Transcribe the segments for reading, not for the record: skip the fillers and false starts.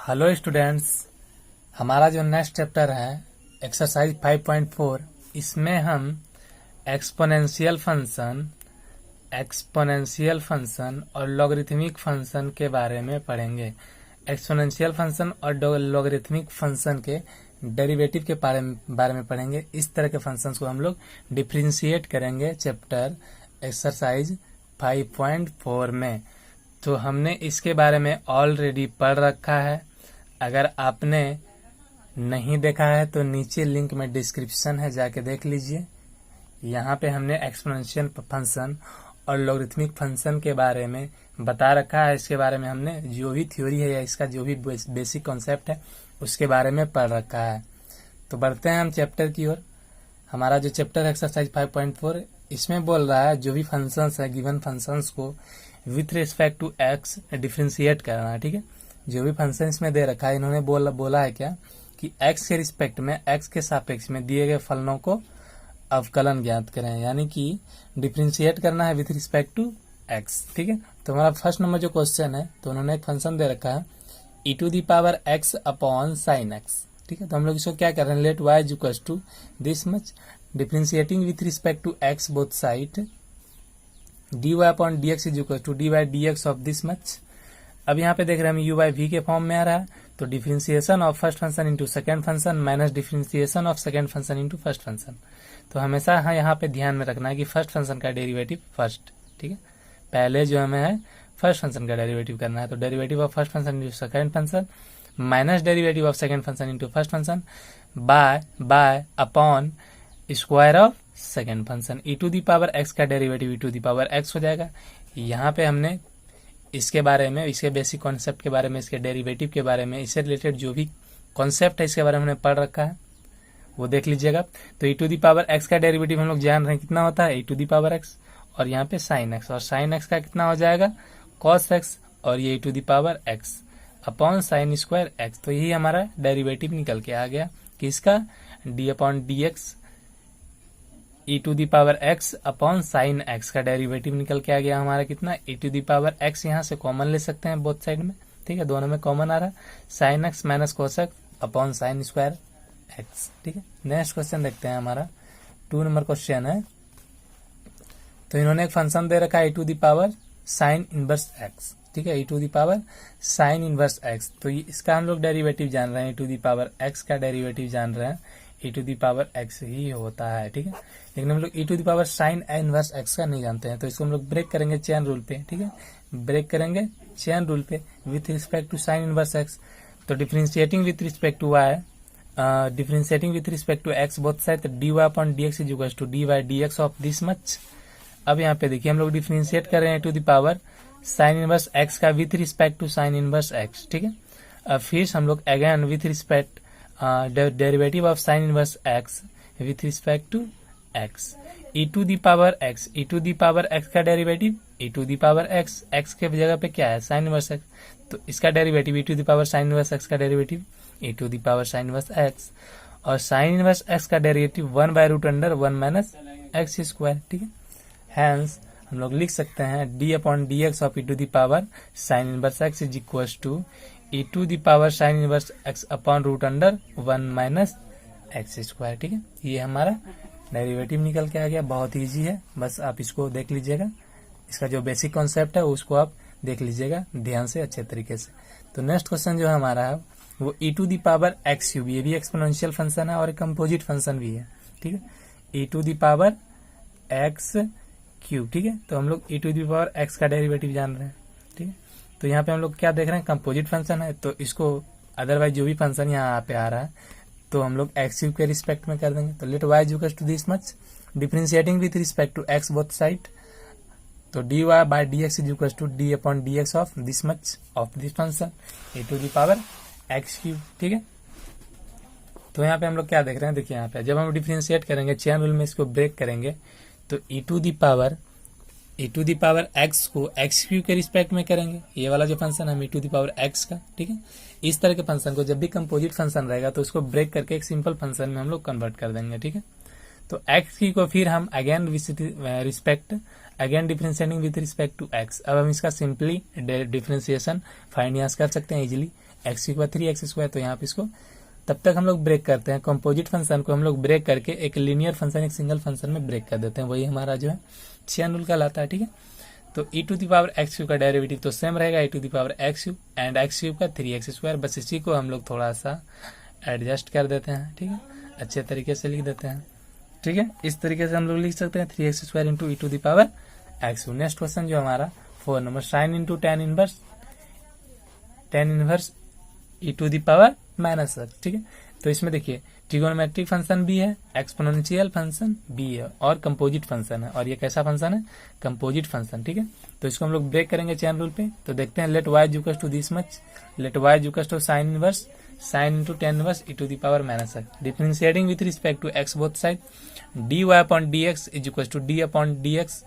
Hello students, हमारा जो next chapter है एक्सरसाइज 5.4, इसमें हम एक्सपोनेंशियल फंक्शन और लॉगरिथमिक फंक्शन के बारे में पढ़ेंगे। एक्सपोनेंशियल फंक्शन और लॉगरिथमिक फंक्शन के डेरिवेटिव के बारे में पढ़ेंगे। इस तरह के फंक्शंस को हम लोग डिफरेंशिएट करेंगे चैप्टर एक्सरसाइज 5.4 में। तो हमने इसके बारे में ऑलरेडी पढ़ रखा है। अगर आपने नहीं देखा है तो नीचे लिंक में डिस्क्रिप्शन है, जाके देख लीजिए। यहाँ पे हमने एक्सपोनेंशियल फंक्शन और लॉगरिथमिक फंक्शन के बारे में बता रखा है। इसके बारे में हमने जो भी थ्योरी है या इसका जो भी बेसिक कॉन्सेप्ट है उसके बारे में पढ़ रखा है। तो बढ़ते हैं हम चैप्टर की ओर। हमारा जो चैप्टर एक्सरसाइज 5.4 इसमें बोल रहा है जो भी फंक्शंस है, गिवन फंक्शंस को with respect to x differentiate करना है। ठीक है, जो भी फंक्शन इसमें दे रखा है, इन्होंने बोला है क्या कि एक्स के रिस्पेक्ट में, एक्स के सापेक्ष में दिए गए फलनों को अवकलन ज्ञात करें, यानी कि डिफरेंशिएट करना है विथ रिस्पेक्ट टू एक्स। ठीक है, तो हमारा फर्स्ट नंबर जो क्वेश्चन है, तो उन्होंने एक फंक्शन दे रखा है e⁻x अपॉन साइन एक्स। ठीक है, तो हम लोग इसको क्या कर रहे हैं, let y is equal to this much, differentiating with respect to x both side, dy upon dx is equal to dy dx of this much. अब यहाँ पे देख रहे हैं हम u बाई v के फॉर्म में आ रहा है, तो differentiation of first function into second function minus differentiation of second function into first function. तो हमेशा यहाँ पे ध्यान में रखना है कि फर्स्ट फंक्शन का डेरिवेटिव फर्स्ट। ठीक है, पहले जो हमें है फर्स्ट फंक्शन का डेरिवेटिव करना है, तो derivative of first function into second function minus derivative of second function into first function by upon square of second function. e⁻x का डेरिवेटिव e⁻x हो जाएगा। यहाँ पे हमने इसके बारे में, इसके बेसिक कॉन्सेप्ट के बारे में, इसके डेरिवेटिव के बारे में, इससे रिलेटेड जो भी कॉन्सेप्ट है इसके बारे में हमने पढ़ रखा है, वो देख लीजिएगा। तो e⁻x का डेरिवेटिव हम लोग जान रहे हैं कितना होता है e⁻x, और यहाँ पे साइन एक्स, और साइन एक्स का कितना हो जाएगा cos x, और ये e⁻x upon sine square x. तो यही हमारा डेरिवेटिव निकल के आ गया कि इसका d upon dx e⁻x upon sine x का डेरिवेटिव निकल के आ गया हमारा कितना e⁻x। यहाँ से कॉमन ले सकते हैं बोथ साइड में। ठीक है, दोनों में कॉमन आ रहा है, sine x minus cos x upon sine square x. ठीक है, नेक्स्ट क्वेश्चन देखते हैं। हमारा 2 नंबर क्वेश्चन है। तो इन्होंने एक फंक्शन दे रखा है e⁻ साइन इनवर्स एक्स। ठीक है, e⁻ साइन इनवर्स एक्स, तो इसका हम लोग डेरिवेटिव जान रहे हैं, e⁻x का डेरिवेटिव जान रहे हैं, e⁻x ही होता है। ठीक है, लेकिन हम लोग e⁻ साइन इनवर्स एक्स का नहीं जानते हैं, तो इसको हम लोग ब्रेक करेंगे चेन रूल पे। ठीक है, ब्रेक करेंगे चेन रूल पे with respect to sine inverse x. तो differentiating with respect to y, differentiating with respect to x both side, dy upon dx is equal to dy dx of this much. अब यहाँ पे देखिए हम लोग differentiate कर रहे हैं e⁻ साइन इनवर्स x का with respect to sine inverse x। ठीक है, अब फिर हम लोग again with respect derivative of sine inverse x with respect to x, e⁻x का डेरिवेटिव e⁻x, x के जगह पे क्या है साइन इनवर्स x, तो इसका derivative e⁻ sine inverse x का derivative e⁻ sine inverse x, और साइन इनवर्स x का डेरिवेटिव 1/√1 माइनस एक्स स्क्वायर। ठीक है, हैंस हम लोग लिख सकते हैं d upon dx of e⁻ sine inverse x is equal to e⁻ sine inverse x upon √1 minus x square. ठीक है, ये हमारा डेरिवेटिव निकल के आ गया। बहुत इजी है, बस आप इसको देख लीजिएगा, इसका जो बेसिक कॉन्सेप्ट है उसको आप देख लीजिएगा ध्यान से, अच्छे तरीके से। तो नेक्स्ट क्वेश्चन जो हमारा है वो e⁻x3, ये भी एक्सपोनेंशियल फंक्शन है और एक कंपोजिट फंक्शन भी है। ठीक है, e⁻x3। ठीक है, तो हम लोग e⁻x का डेरिवेटिव जान रहे हैं। ठीक है, तो यहाँ पे हम लोग क्या देख रहे हैं, कंपोजिट फंक्शन है, तो इसको अदरवाइज जो भी फंक्शन यहाँ पे आ रहा है तो हम लोग x3 के रिस्पेक्ट में कर देंगे। तो let y is equal to this much, differentiating with respect to x both side, तो dy by dx is equal to d upon dx of this much of this function e⁻x3। ठीक है, तो यहाँ पे हम लोग क्या देख रहे हैं, देखिए यहाँ पे जब हम डिफरेंशिएट करेंगे चेन रूल में, इसको ब्रेक करेंगे, तो e⁻x को x3 के रिस्पेक्ट में करेंगे, ये वाला जो फंक्शन है e⁻x का। ठीक है, इस तरह के फंक्शन को जब भी कंपोजिट फंक्शन रहेगा तो उसको ब्रेक करके एक सिंपल फंक्शन में हम लोग कन्वर्ट कर देंगे। ठीक है, तो x3 को फिर हम again differentiating with respect to x। अब हम इसका सिंपली डिफरेंशिएशन फाइंड यहाँ कर सकते हैं इजिली, एक्स क्यूब 3x²। तो यहाँ पे इसको तब तक हम लोग ब्रेक करते हैं, कंपोजिट फंक्शन को हम लोग ब्रेक करके एक लीनियर फंक्शन एक सिंगल फंक्शन में ब्रेक कर देते हैं। वही हमारा जो है चेन रूल कहलाता है। ठीक है, तो e⁻x³ का डेरिवेटिव तो सेम रहेगा e⁻x³ एंड x³ का 3x²। बस इसी को हम लोग थोड़ा सा एडजस्ट कर देते हैं। ठीक है, अच्छे तरीके से लिख देते हैं। ठीक है, इस तरीके से हम लोग लिख सकते हैं 3x² into e⁻x²। Next question जो हमारा 4 number, sign into tan inverse e⁻⁻x। ठीक है, तो इसमें देखिए ट्रिगोनोमेट्रिक फंक्शन भी है, एक्सपोनेंशियल फंक्शन भी है और कंपोजिट फंक्शन है। और ये कैसा फंक्शन है? Composite function. ठीक है, तो इसको हम लोग ब्रेक करेंगे चेन रूल पे। तो देखते हैं let y equals to this much, let y equals to sine inverse sine into tan inverse e⁻⁻x। Differentiating with respect to x both side, dy upon dx is equals to d upon dx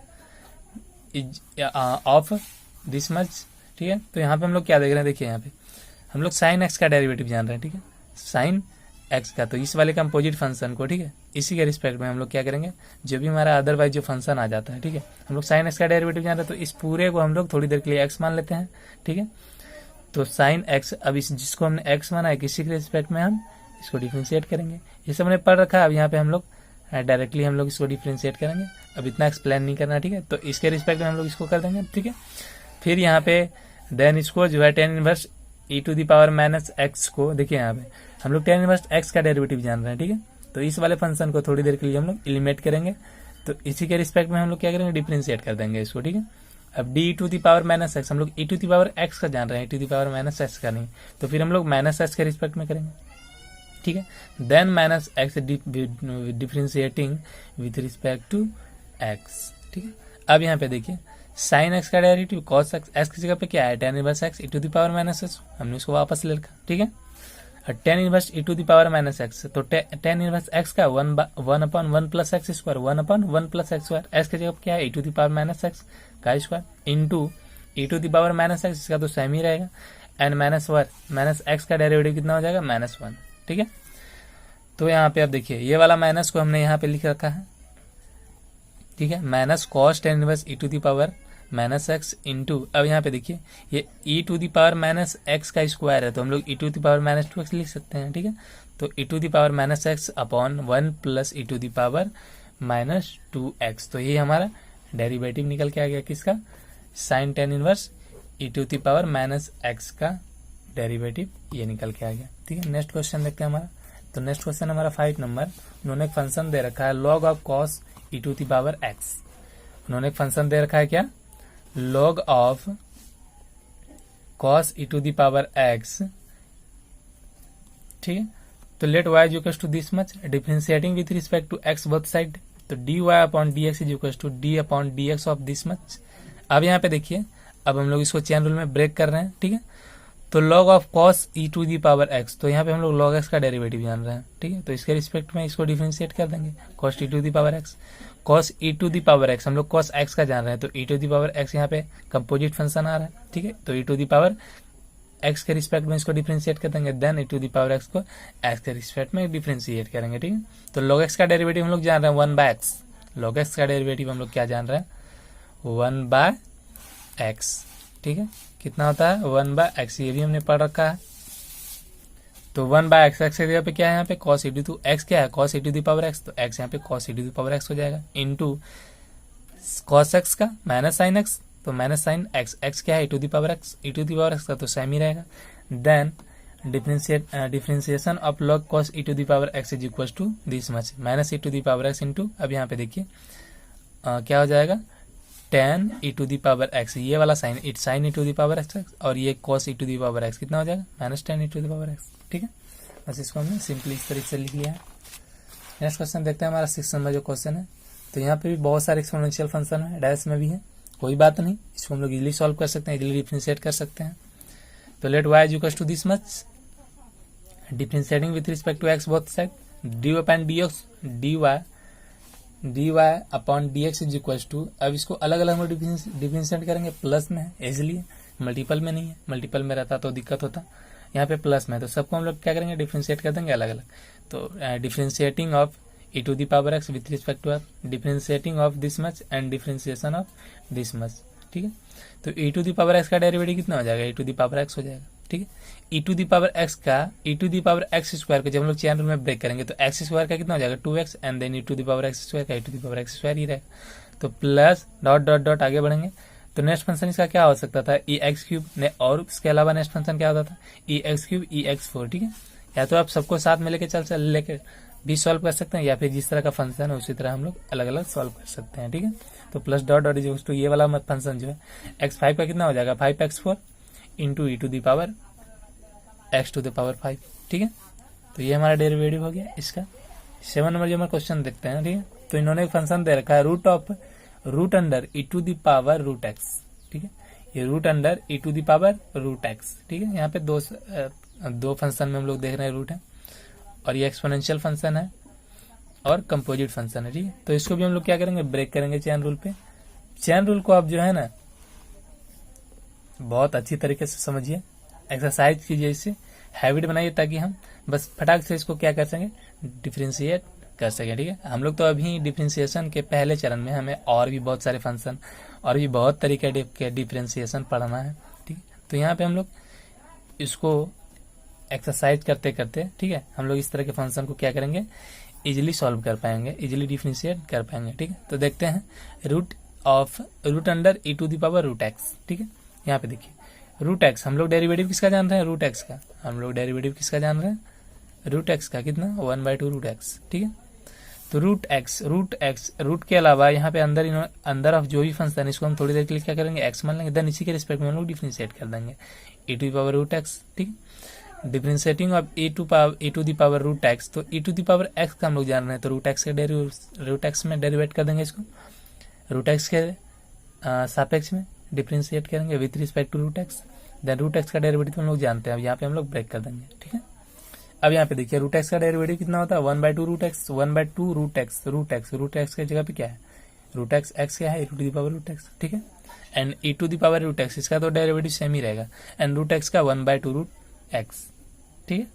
is of this much. ठीक है, तो यहाँ पे हम लोग क्या देख रहे हैं? देखिए यहाँ पे हम लोग साइन x का डेरिवेटिव जान रहे हैं। ठीक है, साइन x का, तो इस वाले कंपोजिट फंक्शन को, ठीक है, इसी के रिस्पेक्ट में हम लोग क्या करेंगे, जो भी हमारा अदरवाइज जो फंक्शन आ जाता है, ठीक है, हम लोग साइन x का डेरिवेटिव जान रहे हैं, तो इस पूरे को हम लोग थोड़ी देर के लिए x मान लेते हैं। ठीक है, तो साइन x, अब इस जिसको हमने x माना है किसी के रिस्पेक्ट में हम इसको डिफ्रेंशिएट करेंगे। ये सब हमने पढ़ रखा है, अब यहाँ पे हम लोग डायरेक्टली हम लोग इसको डिफ्रेंशिएट करेंगे। अब इतना एक्सप्लेन नहीं करना। ठीक है, तो इसके रिस्पेक्ट में हम लोग इसको कर देंगे। ठीक है, फिर यहाँ पे देन इसको जो है tan इनवर्स e⁻⁻x को, देखिए यहाँ पे हम लोग tan इनवर्स x का डेरिवेटिव जान रहे हैं। ठीक है, तो इस वाले फंक्शन को थोड़ी देर के लिए हम लोग एलिमिनेट करेंगे। तो इसी के रिस्पेक्ट में हम लोग क्या करेंगे, डिफरेंशिएट कर देंगे इसको। ठीक है, अब d⁻⁻x हम लोग e⁻x का जान रहे हैं, e⁻⁻x का नहीं, तो फिर हम लोग -x के रिस्पेक्ट में करेंगे। ठीक है, then -x differentiating with respect to x। ठीक है, अब यहाँ पे देखिए साइन x का डेरिवेटिव cos x की जगह पे क्या है, tan इनवर्स x e⁻⁻x, हमने इसको वापस ले रखा। ठीक है, और tan इनवर्स e⁻⁻x, तो tan इनवर्स x का 1/1 plus x², 1/1 plus x², x की जगह पे क्या है e⁻⁻x का स्क्वायर इंटू e⁻⁻x, इसका तो सेम ही रहेगा, एंड -x का डेरिवेटिव कितना हो जाएगा, -1। ठीक है, तो यहाँ पे अब देखिए ये वाला माइनस को हमने यहाँ पे लिख रखा है। ठीक है, minus cos tan inverse e⁻⁻x into, अब यहाँ पे देखिए ये e⁻⁻x का स्क्वायर है, तो हम लोग e⁻⁻2x लिख सकते हैं। ठीक है, तो e⁻⁻x अपॉन 1 प्लस e⁻⁻2x, तो ये हमारा डेरिवेटिव निकल के आ गया किसका, साइन tan इनवर्स e⁻⁻x का डेरिवेटिव ये निकल के आ गया। ठीक है, नेक्स्ट क्वेश्चन देखते हैं हमारा। तो नेक्स्ट क्वेश्चन हमारा 5 नंबर, उन्होंने एक फंक्शन दे रखा है log ऑफ cos e⁻x। उन्होंने एक फंक्शन दे रखा है क्या, log ऑफ cos e⁻x। ठीक है, तो let y equals to this much, differentiating with respect to x both side, तो dy upon dx is equals to d upon dx of this much. अब यहाँ पे देखिए, अब हम लोग इसको चेन रूल में ब्रेक कर रहे हैं। ठीक है, तो log ऑफ cos e⁻x, तो यहाँ पे हम लोग log x का डेरिवेटिव जान रहे हैं। ठीक है, तो इसके रिस्पेक्ट में इसको डिफरेंशिएट कर देंगे, cos e⁻x, cos e⁻x हम लोग cos x का जान रहे हैं, तो e⁻x यहाँ पे कंपोजिट फंक्शन आ रहा है। ठीक है, तो e⁻x के रिस्पेक्ट में इसको डिफरेंशिएट कर देंगे, देन e⁻x को x के रिस्पेक्ट में डिफरेंशिएट करेंगे। ठीक है, तो log x का डेरिवेटिव हम लोग जान रहे हैं 1/x, log x का डेरिवेटिव हम लोग क्या जान रहे हैं, 1/x। ठीक है, कितना होता है 1/x, ये भी हमने पढ़ रखा है। तो 1/x, x की जगह पे क्या है यहाँ पे cos e⁻x, क्या है cos e⁻x, तो x यहाँ पे cos e⁻x हो जाएगा, इंटू cos x का माइनस साइन x, तो माइनस साइन x, x क्या है e⁻x का तो सेम ही रहेगा। Then differentiation of log cos e⁻x is equal to this much, minus e⁻x into, अब यहाँ पे देखिए क्या हो जाएगा, tan e⁻x, ये वाला साइन e⁻x और ये cos e⁻x कितना हो जाएगा, माइनस tan e⁻x। ठीक है, बस इसको हमने सिंपली इस तरीके से लिख लिया है। नेक्स्ट क्वेश्चन देखते हैं हमारा 6 नंबर जो क्वेश्चन है। तो यहाँ पे भी बहुत सारे एक्सपोनेंशियल फंक्शन है, डैश में भी है, कोई बात नहीं, इसको हम लोग इजीली सॉल्व कर सकते हैं, इजीली डिफरेंशिएट कर सकते हैं। तो let y equals to this much, differentiating with respect to x both side, dy upon dy upon dx is equals to, अब इसको अलग अलग हम डिफरेंशिएट करेंगे, प्लस में है इसलिए, मल्टीपल में नहीं है, मल्टीपल में रहता तो दिक्कत होता, यहाँ पे प्लस में है, तो सबको हम लोग क्या करेंगे, डिफरेंशिएट कर देंगे अलग अलग। तो differentiating of e⁻x with respect to differentiating of this much and differentiation of this much. ठीक है, तो e⁻x का डेरिवेटिव कितना हो जाएगा, e⁻x हो जाएगा, ठीक है। E to the power x का e to the power x square को जब हम लोग चैन रूल में ब्रेक करेंगे तो एक्स स्क्वायर का कितना हो जाएगा 2x and then e to the power x square का e to the power x square ही रहेगा। तो प्लस डॉट डॉट डॉट आगे बढ़ेंगे तो नेक्स्ट फंक्शन इसका क्या हो सकता था ई एक्स क्यूब ने, और इसके अलावा नेक्स्ट फंक्शन क्या होता था ई एक्स क्यूब ई एक्स 4। ठीक है, या तो आप सबको साथ में लेके चल लेके भी सॉल्व कर सकते हैं या फिर जिस तरह का फंक्शन है उसी तरह हम लोग अलग अलग सॉल्व कर सकते हैं। ठीक है, तो plus dot dot is to ये वाला फंक्शन जो है x5 का कितना हो जाएगा 5x4 into e to the power x to the power 5। ठीक है, तो ये हमारा डेरिवेटिव हो गया इसका। 7 नंबर जो हमारा क्वेश्चन देखते हैं। ठीक है, तो इन्होंने एक फंक्शन दे रखा है root under e to the power root x. ठीक है, ये root under e to the power root x. ठीक है, यहाँ पे दो फंक्शन में हम लोग देख रहे हैं रूट है, और ये एक्सपोनेंशियल फंक्शन है और कंपोजिट फंक्शन है। ठीक है, तो इसको भी हम लोग क्या करेंगे ब्रेक करेंगे चेन रूल पे। चेन रूल को आप जो है ना बहुत अच्छी तरीके से समझिए, एक्सरसाइज कीजिए, इससे हैबिट बनाइए ताकि हम बस फटाक से इसको क्या कर सकें डिफ्रेंशिएट कर सकें। ठीक है, हम लोग तो अभी डिफ्रेंशिएशन के पहले चरण में, हमें और भी बहुत सारे फंक्शन और भी बहुत तरीके के डिफ्रेंशिएशन पढ़ना है। ठीक है, तो यहाँ पे हम लोग इसको एक्सरसाइज करते करते, ठीक है, हम लोग इस तरह के फंक्शन को क्या करेंगे इजिली सॉल्व कर पाएंगे, इजिली डिफ्रेंशिएट कर पाएंगे। ठीक है, तो देखते हैं root under e to the power root x. ठीक है, यहाँ पे देखिए रूट एक्स, हम लोग डेरिवेटिव किसका जान रहे हैं रूट एक्स का, हम लोग डेरिवेटिव किसका जान रहे हैं रूट एक्स का, कितना 1/2 रूट एक्स। ठीक है, तो रूट के अलावा यहाँ पे अंदर ऑफ जो भी फंक्शन है इसको हम थोड़ी देर के लिए क्या करेंगे एक्स मान लेंगे, देन इसी के रिस्पेक्ट में हम लोग डिफ्रेंशिएट कर देंगे e to the power root x. ठीक है, differentiating of e to the power root x, तो e to the power x का हम लोग जान रहे हैं, तो रूट एक्स में डेरिवेट कर देंगे इसको, रूट एक्स के सापेक्ष में डिफ्रेंशिएट करेंगे with respect to root x, then root x का डेरिवेटिव हम लोग जानते हैं, अब यहाँ पे हम लोग ब्रेक कर देंगे। ठीक है, अब यहाँ पे देखिए रूट एक्स का डेरिवेटिव कितना होता है 1/2 रूट एक्स, 1/2 रूट एक्स की जगह पे क्या है रूट एक्स क्या है e to the power root x. ठीक है, and e to the power root x इसका तो डेरिवेटिव सेम ही रहेगा, एंड रूट एक्स का 1/2 रूट एक्स। ठीक है,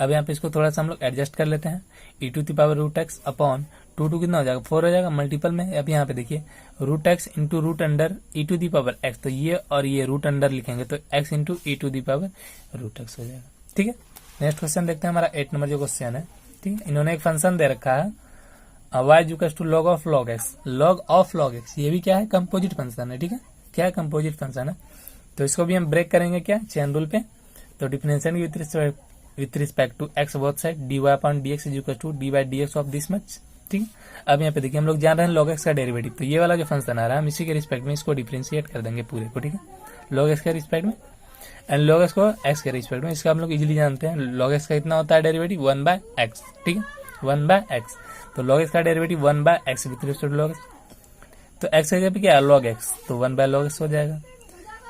अब यहाँ पे इसको थोड़ा सा हम लोग एडजस्ट कर लेते हैं, e to the power root x upon two कितना हो जाएगा 4 हो जाएगा मल्टीपल में। अब यहाँ पे देखिए root x into root under e to the power x, तो ये और ये रूट अंडर लिखेंगे तो x into e to the power root x हो जाएगा। ठीक है, नेक्स्ट क्वेश्चन देखते हैं, हमारा 8 नंबर जो क्वेश्चन है। ठीक है, इन्होंने एक फंक्शन दे रखा है y equals to log of log x, ये भी क्या है कंपोजिट फंक्शन है। ठीक है, क्या है कंपोजिट फंक्शन है, तो इसको भी हम ब्रेक करेंगे क्या चेन रूल पे, तो differentiate with respect to x both side dy upon dx is equal to dy dx of this much. ठीक है, अब यहाँ पे देखिए हम लोग जान रहे हैं log x का डेरिवेटिव, तो ये वाला जो फंक्शन आ रहा है हम इसी के रिस्पेक्ट में इसको डिफरेंशिएट कर देंगे पूरे को। ठीक है, log x के रिस्पेक्ट में एंड log x को x के रिस्पेक्ट में, इसका हम लोग इजीली जानते हैं log x का इतना होता है डेरिवेटिव 1/x। ठीक है, 1/x, तो log x का derivative 1/x with respect to log x, तो x की जगह पे क्या है log x, तो 1/log x हो जाएगा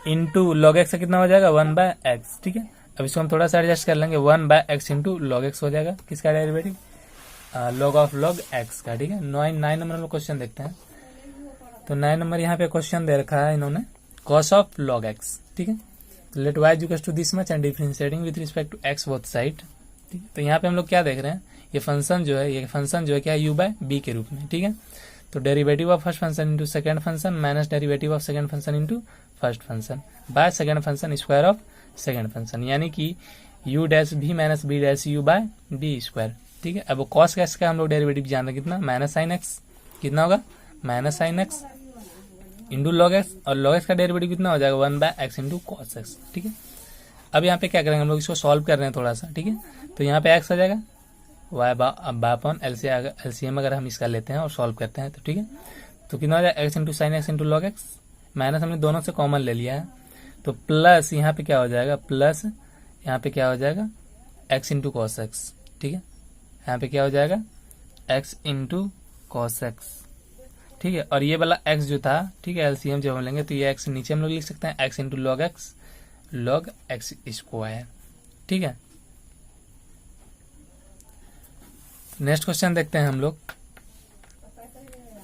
इंटू log x का कितना हो जाएगा 1/x। ठीक है, अब इसको हम थोड़ा सा एडजस्ट कर लेंगे 1/x इंटू log x हो जाएगा किसका derivative log of log x का। ठीक है, 9 नंबर में क्वेश्चन देखते हैं, तो 9 नंबर यहाँ पे क्वेश्चन दे रखा है इन्होंने cos ऑफ log x। ठीक है, let y equals to this much and differentiating with respect to x both side. ठीक है, तो यहाँ पे हम लोग क्या देख रहे हैं ये फंक्शन जो है क्या है u/b के रूप में। ठीक है, तो derivative of first function into second function minus derivative of second function into first function by second function square of second function, यानी कि u dash v minus b dash u/b square. ठीक है, अब वो cos x का हम लोग derivative जान रहे कितना माइनस साइन x, कितना होगा minus sine x into log x, और लॉग एक्स का डेरिवेटिव कितना हो जाएगा 1/x इंटू कॉस एक्स। ठीक है, अब यहाँ पे क्या करेंगे हम लोग इसको सॉल्व कर रहे हैं थोड़ा सा। ठीक है, तो यहाँ पे x आ जाएगा y बापन एलसीएम अगर हम इसका लेते हैं और सॉल्व करते हैं तो ठीक है, तो कितना हो जाएगा x into sine x into log x, minus हमने दोनों से कॉमन ले लिया है, तो प्लस यहाँ पे क्या हो जाएगा प्लस यहाँ पे क्या हो जाएगा x इंटू कॉस एक्स। ठीक है, यहाँ पे क्या हो जाएगा x इंटू कॉस एक्स। ठीक है, और ये वाला x जो था, ठीक है, एलसीएम जब हम लेंगे तो ये x नीचे हम लोग लिख सकते हैं x into log x square. ठीक है, नेक्स्ट क्वेश्चन देखते हैं हम लोग।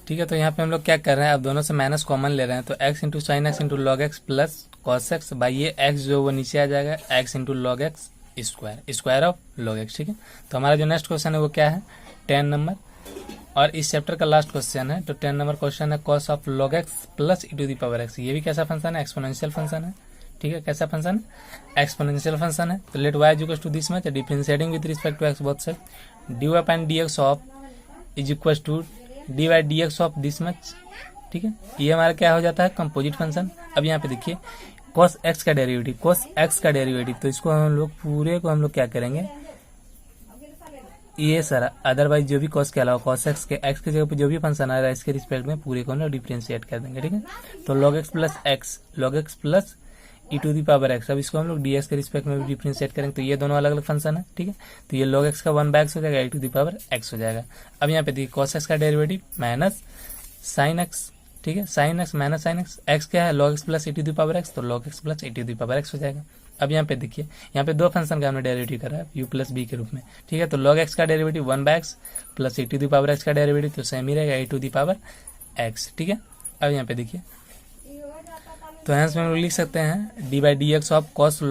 ठीक है, तो यहाँ पे हम लोग क्या कर रहे हैं, अब दोनों से माइनस कॉमन ले रहे हैं, तो x into sine x into log x plus cos x by ये x जो वो नीचे आ जाएगा x into log x square of log x. ठीक है, तो हमारा जो नेक्स्ट क्वेश्चन है वो क्या है 10 नंबर, और इस चैप्टर का लास्ट क्वेश्चन है, तो 10 नंबर क्वेश्चन है cos of log x plus e to the power x। ये भी कैसा फंक्शन है एक्सपोनेंशियल फंक्शन है। ठीक है, कैसा फंक्शन है, एक्सपोनेंशियल फंक्शन है। तो let y is equal to this much, differentiating with respect to x both side, dy upon dx of is equal to dy dx of this much. ठीक है, ये हमारा क्या हो जाता है, कंपोजिट फंक्शन। अब यहाँ पे देखिए cos x का डेरिवेटिव, cos x का डेरिवेटिव, तो इसको हम लोग पूरे को हम लोग क्या करेंगे, ये सारा अदरवाइज जो भी cos के अलावा cos x के x के जगह पे जो भी फंक्शन आ रहा है इसके रिस्पेक्ट में पूरे को हम लोग डिफरेंशिएट कर देंगे। ठीक है, तो log x plus e to the power x, अब इसको हम लोग dx के रिस्पेक्ट में भी डिफरेंशिएट करेंगे, तो ये दोनों अलग अलग फंक्शन है। ठीक है, तो ये log x का 1/x हो जाएगा, ई टू दी पावर x हो जाएगा। अब यहाँ पे देखिए cos x का डेरिवेटिव माइनस साइन x, ठीक है, साइन x माइनस साइन x क्या है, log x plus e to the power x, तो log x plus e to the power x हो जाएगा। अब यहाँ पे देखिए, यहाँ पे दो फंक्शन का हमने डेरिवेटिव करा है u प्लस बी के रूप में। ठीक है, तो log x का derivative 1/x plus e to the power x का डेरिवेटिव तो सेम ही रहेगा, e to the power x। ठीक है, अब यहाँ पे देखिए, तो यहाँ से हम लोग लिख सकते हैं d by d x of cos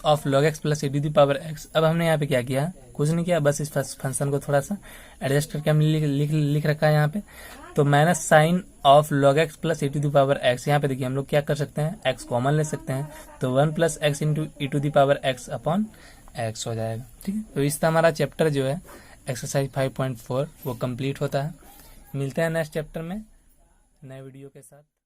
of log x plus e to the power x। अब हमने यहाँ पे क्या किया, कुछ नहीं किया, बस इस फंक्शन को थोड़ा सा एडजस्ट करके हमने लिख रखा है यहाँ पे। तो minus sine of log x plus e to the power x, यहाँ पे देखिए हम लोग क्या कर सकते हैं, x कॉमन ले सकते हैं, तो 1 plus x into e to the power x upon x हो जाएगा। ठीक है, तो इसका हमारा चैप्टर जो है एक्सरसाइज 5.4 वो कंप्लीट होता है। मिलते हैं नेक्स्ट चैप्टर में नए वीडियो के साथ।